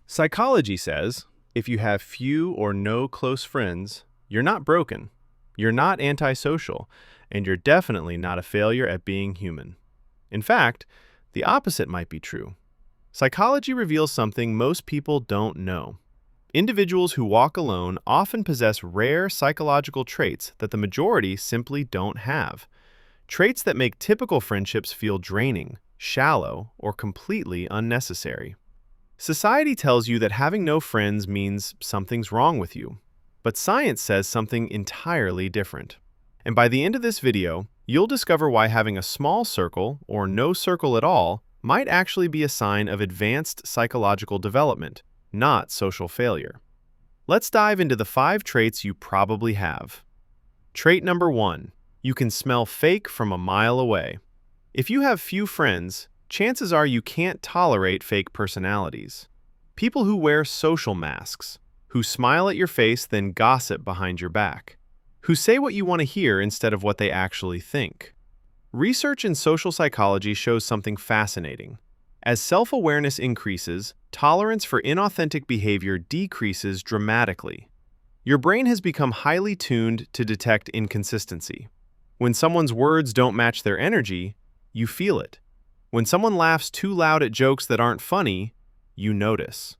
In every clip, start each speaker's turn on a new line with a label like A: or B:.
A: Psychology says if you have few or no close friends, you're not broken, you're not antisocial, and you're definitely not a failure at being human. In fact, the opposite might be true. Psychology reveals something most people don't know. Individuals who walk alone often possess rare psychological traits that the majority simply don't have. Traits that make typical friendships feel draining, shallow, or completely unnecessary. Society tells you that having no friends means something's wrong with you, but science says something entirely different. And by the end of this video, you'll discover why having a small circle, or no circle at all, might actually be a sign of advanced psychological development, not social failure. Let's dive into the 5 traits you probably have. Trait number 1. You can smell fake from a mile away. If you have few friends, chances are you can't tolerate fake personalities. People who wear social masks, who smile at your face then gossip behind your back, who say what you want to hear instead of what they actually think. Research in social psychology shows something fascinating. As self-awareness increases, tolerance for inauthentic behavior decreases dramatically. Your brain has become highly tuned to detect inconsistency. When someone's words don't match their energy, you feel it. When someone laughs too loud at jokes that aren't funny, you notice.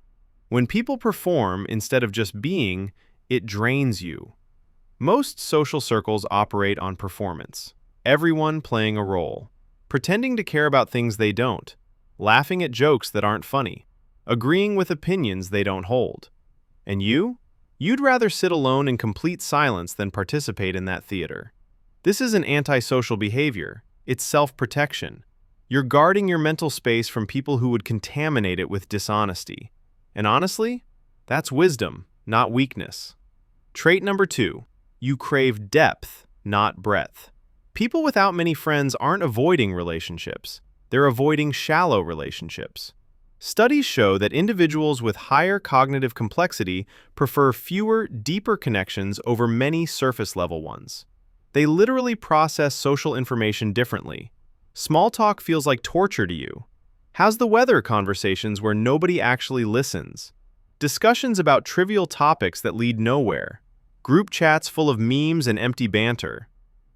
A: When people perform instead of just being, it drains you. Most social circles operate on performance. Everyone playing a role, pretending to care about things they don't, laughing at jokes that aren't funny, agreeing with opinions they don't hold. And you? You'd rather sit alone in complete silence than participate in that theater. This isn't antisocial behavior, it's self-protection. You're guarding your mental space from people who would contaminate it with dishonesty. And honestly, that's wisdom, not weakness. Trait number 2. You crave depth, not breadth. People without many friends aren't avoiding relationships. They're avoiding shallow relationships. Studies show that individuals with higher cognitive complexity prefer fewer, deeper connections over many surface-level ones. They literally process social information differently. Small talk feels like torture to you. How's the weather conversations where nobody actually listens? Discussions about trivial topics that lead nowhere. Group chats full of memes and empty banter.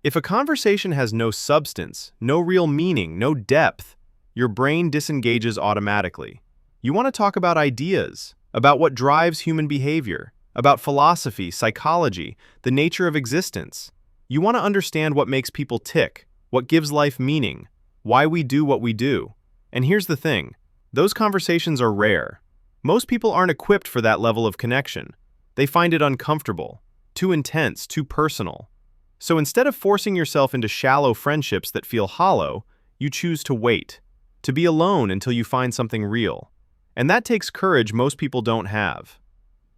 A: If a conversation has no substance, no real meaning, no depth, your brain disengages automatically. You want to talk about ideas, about what drives human behavior, about philosophy, psychology, the nature of existence. You want to understand what makes people tick, what gives life meaning, why we do what we do. And here's the thing, those conversations are rare. Most people aren't equipped for that level of connection. They find it uncomfortable, too intense, too personal. So instead of forcing yourself into shallow friendships that feel hollow, you choose to wait, to be alone until you find something real. And that takes courage most people don't have.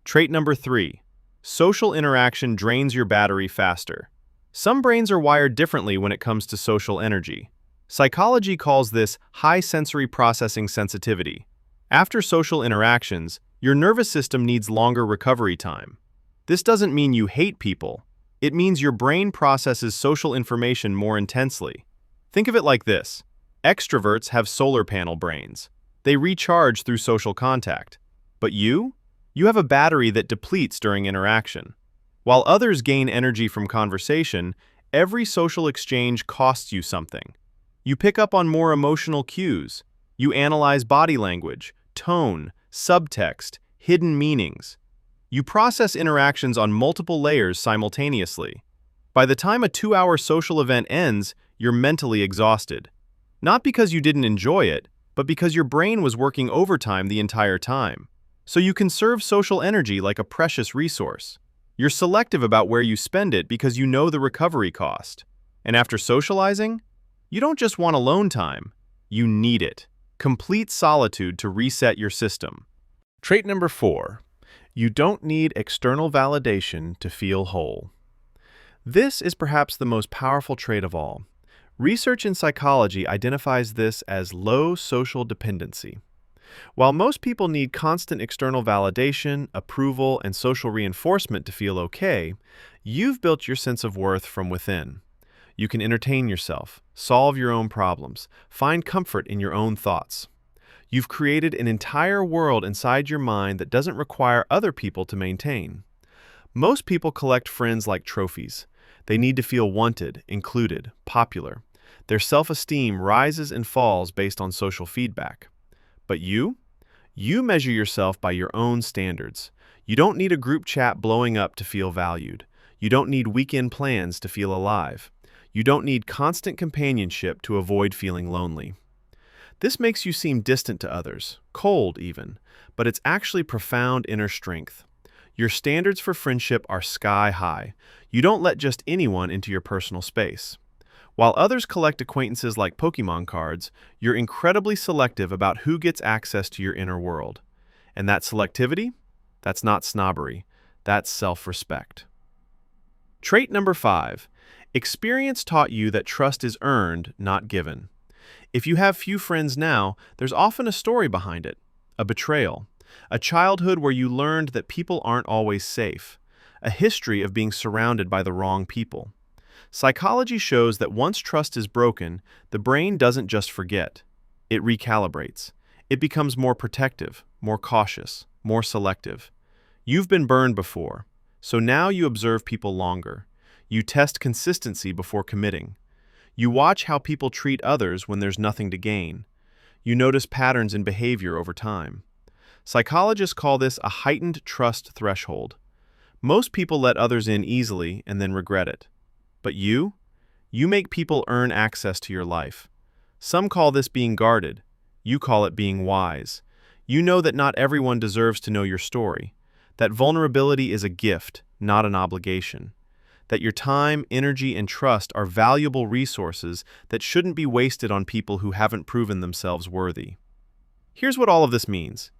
A: Trait number 3. Social interaction drains your battery faster. Some brains are wired differently when it comes to social energy. Psychology calls this high sensory processing sensitivity. After social interactions, your nervous system needs longer recovery time. This doesn't mean you hate people. It means your brain processes social information more intensely. Think of it like this. Extroverts have solar panel brains. They recharge through social contact. But you? You have a battery that depletes during interaction. While others gain energy from conversation, every social exchange costs you something. You pick up on more emotional cues. You analyze body language, tone, subtext, hidden meanings. You process interactions on multiple layers simultaneously. By the time a 2-hour social event ends, you're mentally exhausted. Not because you didn't enjoy it, but because your brain was working overtime the entire time. So you conserve social energy like a precious resource. You're selective about where you spend it because you know the recovery cost. And after socializing, you don't just want alone time, you need it. Complete solitude to reset your system. Trait number 4. You don't need external validation to feel whole. This is perhaps the most powerful trait of all. Research in psychology identifies this as low social dependency. While most people need constant external validation, approval, and social reinforcement to feel okay, you've built your sense of worth from within. You can entertain yourself, solve your own problems, find comfort in your own thoughts. You've created an entire world inside your mind that doesn't require other people to maintain. Most people collect friends like trophies. They need to feel wanted, included, popular. Their self-esteem rises and falls based on social feedback. But you? You measure yourself by your own standards. You don't need a group chat blowing up to feel valued. You don't need weekend plans to feel alive. You don't need constant companionship to avoid feeling lonely. This makes you seem distant to others, cold even, but it's actually profound inner strength. Your standards for friendship are sky high. You don't let just anyone into your personal space. While others collect acquaintances like Pokemon cards, you're incredibly selective about who gets access to your inner world. And that selectivity? That's not snobbery. That's self-respect. Trait number 5. Experience taught you that trust is earned, not given. If you have few friends now, there's often a story behind it. A betrayal. A childhood where you learned that people aren't always safe. A history of being surrounded by the wrong people. Psychology shows that once trust is broken, the brain doesn't just forget. It recalibrates. It becomes more protective, more cautious, more selective. You've been burned before, so now you observe people longer. You test consistency before committing. You watch how people treat others when there's nothing to gain. You notice patterns in behavior over time. Psychologists call this a heightened trust threshold. Most people let others in easily and then regret it. But you? You make people earn access to your life. Some call this being guarded. You call it being wise. You know that not everyone deserves to know your story. That vulnerability is a gift, not an obligation. That your time, energy, and trust are valuable resources that shouldn't be wasted on people who haven't proven themselves worthy. Here's what all of this means.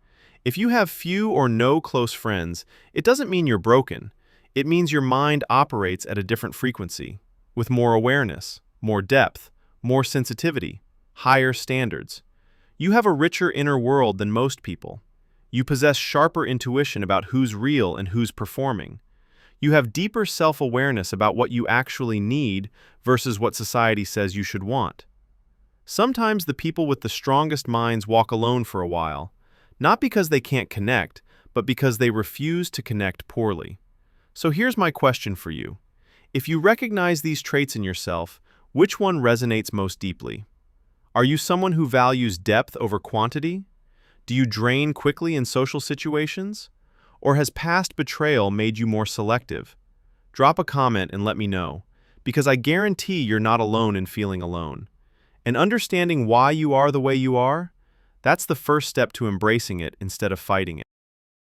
A: If you have few or no close friends, it doesn't mean you're broken. It means your mind operates at a different frequency, with more awareness, more depth, more sensitivity, higher standards. You have a richer inner world than most people. You possess sharper intuition about who's real and who's performing. You have deeper self-awareness about what you actually need versus what society says you should want. Sometimes the people with the strongest minds walk alone for a while, not because they can't connect, but because they refuse to connect poorly. So here's my question for you. If you recognize these traits in yourself, which one resonates most deeply? Are you someone who values depth over quantity? Do you drain quickly in social situations? Or has past betrayal made you more selective? Drop a comment and let me know, because I guarantee you're not alone in feeling alone. And understanding why you are the way you are, that's the first step to embracing it instead of fighting it.